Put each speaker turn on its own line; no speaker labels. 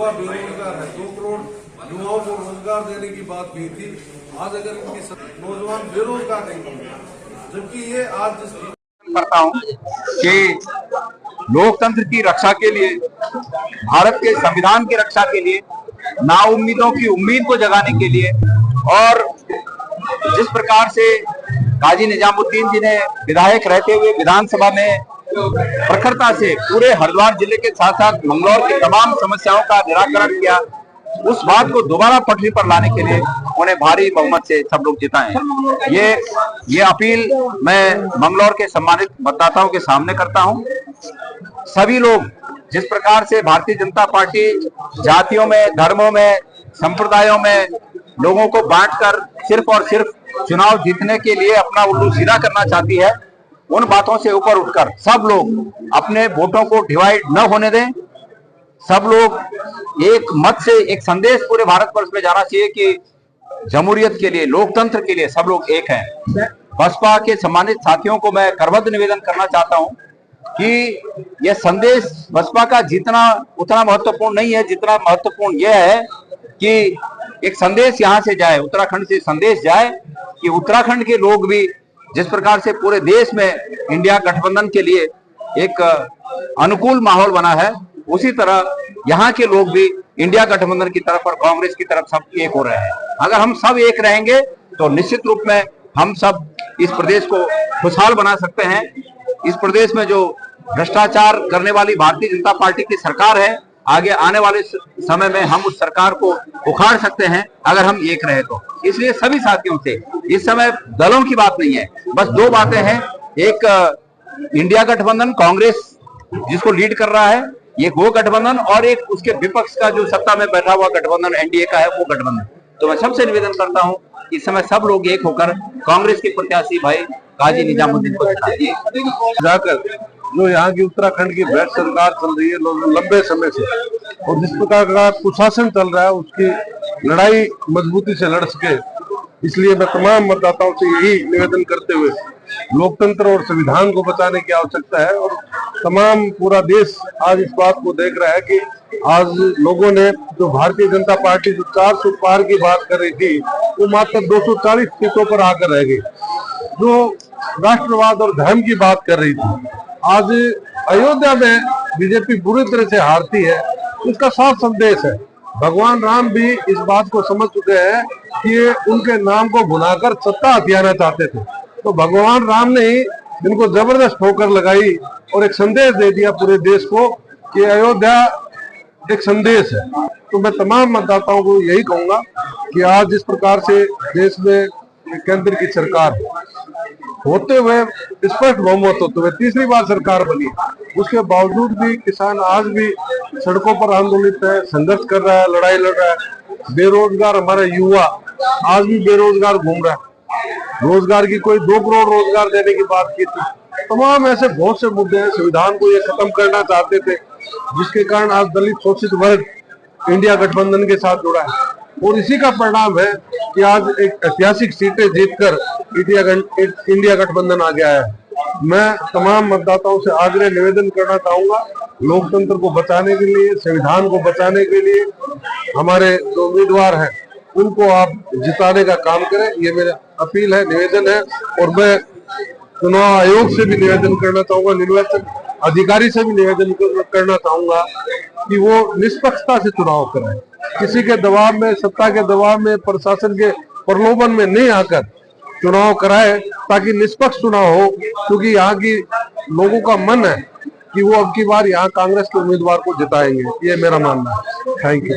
युवा बेरोजगार है, 2 करोड़ युवाओं को रोजगार देने की बात की थी। आज अगर इनकी नौजवान बेरोजगार नहीं होंगे, जबकि ये आज जिस
करता हूं कि लोकतंत्र की रक्षा के लिए, भारत के संविधान की रक्षा के लिए, नाउम्मीदों की उम्मीद को जगाने के लिए, और जिस प्रकार से काजी निजामुद्दीन जी ने विधायक रहते हुए विधानसभा में प्रखरता से पूरे हरिद्वार जिले के साथ साथ मंगलौर की तमाम समस्याओं का निराकरण किया, उस बात को दोबारा पटरी पर लाने के लिए उन्हें भारी बहुमत से सब लोग जिताएं। ये अपील मैं मंगलौर के सम्मानित मतदाताओं के सामने करता हूं। सभी लोग जिस प्रकार से भारतीय जनता पार्टी जातियों में, धर्मों में, संप्रदायों में लोगों को बांटकर सिर्फ और सिर्फ चुनाव जीतने के लिए अपना उल्लू सीधा करना चाहती है, उन बातों से ऊपर उठकर सब लोग अपने वोटों को डिवाइड न होने दें। सब लोग एक मत से एक संदेश पूरे भारतवर्ष में जाना चाहिए कि जमहूरियत के लिए, लोकतंत्र के लिए सब लोग एक हैं। बसपा के सम्मानित साथियों को मैं करबद्ध निवेदन करना चाहता हूं कि यह संदेश बसपा का जीतना उतना महत्वपूर्ण नहीं है जितना महत्वपूर्ण यह है कि एक संदेश यहां से जाए, उत्तराखंड से संदेश जाए कि उत्तराखंड के लोग भी जिस प्रकार से पूरे देश में इंडिया गठबंधन के लिए एक अनुकूल माहौल बना है, उसी तरह यहाँ के लोग भी इंडिया गठबंधन की तरफ और कांग्रेस की तरफ सब एक हो रहे हैं। अगर हम सब एक रहेंगे तो निश्चित रूप में हम सब इस प्रदेश को खुशहाल बना सकते हैं। इस प्रदेश में जो भ्रष्टाचार करने वाली भारतीय जनता पार्टी की सरकार है, आगे आने वाले समय में हम उस सरकार को उखाड़ सकते हैं अगर हम एक रहे तो। इसलिए सभी साथियों से इस समय दलों की बात नहीं है, बस 2 बातें हैं। एक इंडिया गठबंधन कांग्रेस जिसको लीड कर रहा है, ये वो गठबंधन, और एक उसके विपक्ष का जो सत्ता में बैठा हुआ गठबंधन एनडीए का है, वो गठबंधन। तो मैं सबसे निवेदन करता हूं इस समय सब लोग एक होकर कांग्रेस के प्रत्याशी भाई काजी निजामुद्दीन को
जाकर जो यहाँ की उत्तराखंड की बैठ सरकार चल रही है लंबे समय से, और जिस प्रकार का कुशासन चल रहा है, उसकी लड़ाई मजबूती से लड़ सके। इसलिए मैं तमाम मतदाताओं से यही निवेदन करते हुए लोकतंत्र और संविधान को बचाने की आवश्यकता है, और तमाम पूरा देश आज इस बात को देख रहा है कि आज लोगों ने जो भारतीय जनता पार्टी जो 400 पार की बात कर रही थी, वो मात्र 240 सीटों पर आकर रह गई। जो राष्ट्रवाद और धर्म की बात कर रही थी, आज अयोध्या में बीजेपी बुरी तरह से हारती है। इसका साफ संदेश है, भगवान राम भी इस बात को समझ चुके हैं कि ये उनके नाम को भुनाकर सत्ता हथियाना चाहते थे। तो भगवान राम ने ही इनको जबरदस्त ठोकर लगाई और एक संदेश दे दिया पूरे देश को कि अयोध्या एक संदेश है। तो मैं तमाम मतदाताओं को यही कहूंगा कि आज जिस प्रकार से देश में केंद्र की सरकार होते हुए, स्पष्ट बहुमत होते हुए तीसरी बार सरकार बनी, उसके बावजूद भी किसान आज भी सड़कों पर आंदोलित है, संघर्ष कर रहा है, लड़ाई लड़ रहा है। बेरोजगार हमारा युवा आज भी बेरोजगार घूम रहा है। रोजगार की कोई 2 करोड़ रोजगार देने की बात की थी। तमाम ऐसे बहुत से मुद्दे हैं। संविधान को ये खत्म करना चाहते थे, जिसके कारण आज दलित शोषित वर्ग इंडिया गठबंधन के साथ जुड़ा है, और इसी का परिणाम है कि आज एक ऐतिहासिक सीटें जीतकर इंडिया गठबंधन आ गया है। मैं तमाम मतदाताओं से आग्रह निवेदन करना चाहूंगा, लोकतंत्र को बचाने के लिए, संविधान को बचाने के लिए हमारे जो उम्मीदवार हैं उनको आप जिताने का काम करें। ये मेरा अपील है, निवेदन है। और मैं चुनाव आयोग से भी निवेदन करना चाहूंगा, निर्वाचन अधिकारी से भी निवेदन करना चाहूंगा कि वो निष्पक्षता से चुनाव कराएं, किसी के दबाव में, सत्ता के दबाव में, प्रशासन के प्रलोभन में नहीं आकर चुनाव कराए, ताकि निष्पक्ष चुनाव हो। क्योंकि यहाँ की लोगों का मन है कि वो अब की बार यहाँ कांग्रेस के उम्मीदवार को जिताएंगे, ये मेरा मानना है। Thank you.